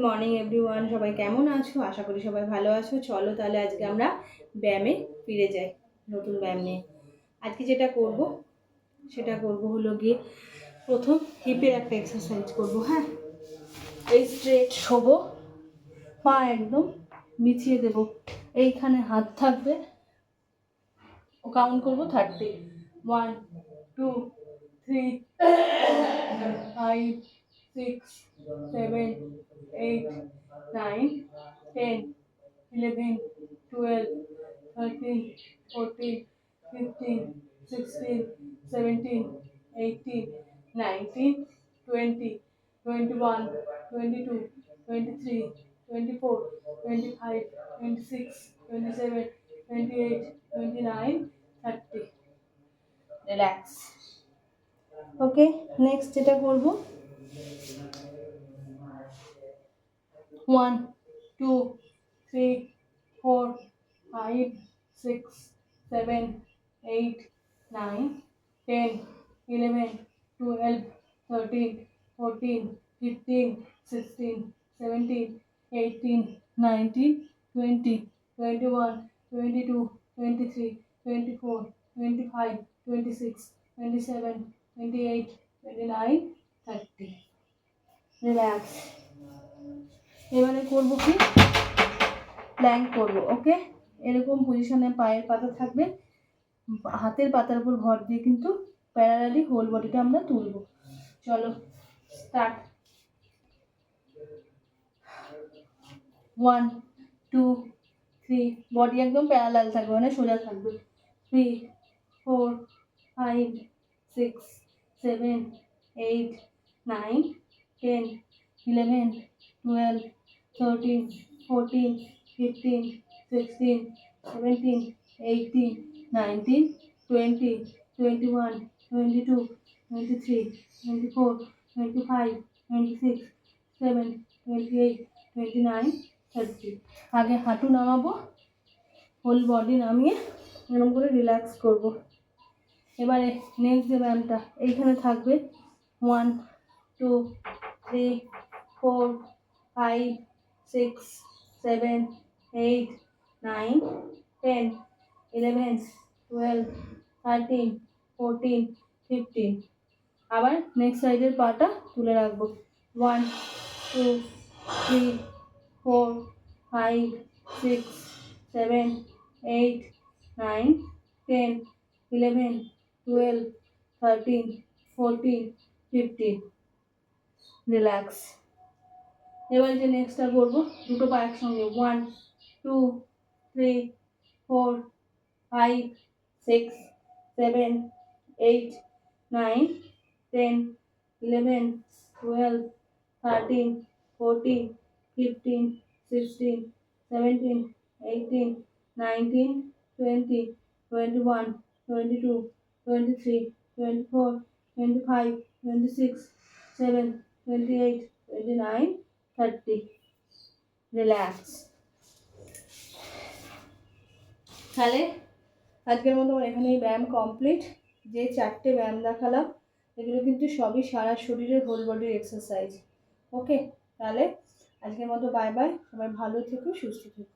Morning everyone, সবাই কেমন আছো? আশা করি সবাই ভালো আছো। চলো তাহলে আজকে আমরা ব্যায়ামে ফিরে যাই, নতুন ব্যায়াম নিয়ে। আজকে যেটা করব সেটা করব হলো গিয়ে প্রথম হিপের একটা এক্সারসাইজ করব। হ্যাঁ, এই স্ট্রেট শোবো, পা একদম বিছিয়ে দেব, এইখানে হাত থাকবে, ও কাউন্ট করবো 30। 1 2 3 5 6 7 8 9 10 11 12 13 14 15 16 17 18 19 20 21 22 23 24 25 26 27 28 29 30। রিল্যাক্স। ওকে, নেক্সট যেটা করব 1 2 3 4 5 6 7 8 9 10 11 12 13 14 15 16 17 18 19 20 21 22 23 24 25 26 27 28 29 30। রিল্যাক্স। এবারে করবো কি, প্ল্যাঙ্ক করবো। ওকে, এরকম পজিশনে পায়ের পাতা থাকবে, হাতের পাতার উপর ভর দিয়ে কিন্তু প্যারালালি হোল বডিটা আমরা তুলবো। চলো স্টার্ট। 1 2 3, বডি একদম প্যারালাল থাকবে, মানে সোজা থাকবে। 3 4 5 6 7 8 9 10 11 12 13 14 15 16 17 18 19 20 21 22 23 24 25 26 7 28 29 30। আগে হাঁটু নামাবো, হোল বডি নামিয়ে এরকম করে রিল্যাক্স করব। এবারে নেক্সট যে ব্যায়ামটা এইখানে থাকবে 1 2 3 4 5 6 7 8 9 10 11 12 13 14 15। আবার নেক্সট সাইডের পাটা তুলে রাখবো। 1 2 3 4 5 6 7 8 9 10 11 12 13 14 15। রিল্যাক্স। এবার যে নেক্সটটা করবো, দুটো পা একসঙ্গে। 1 2 3 4 5 6 7 8 9 10 11 12 13 14 15 16 17 18 19 20 21 22 23 24 25 26 7 28 29 30। রিল্যাক্স। তাহলে আজকের মতো আমার এখানেই ব্যায়াম কমপ্লিট। যে 4টে ব্যায়াম দেখালাম এগুলো কিন্তু সবই সারা শরীরের হোল বডির এক্সারসাইজ। ওকে, তাহলে আজকের মতো বাই বাই, সবাই ভালো থেকো, সুস্থ থেকো।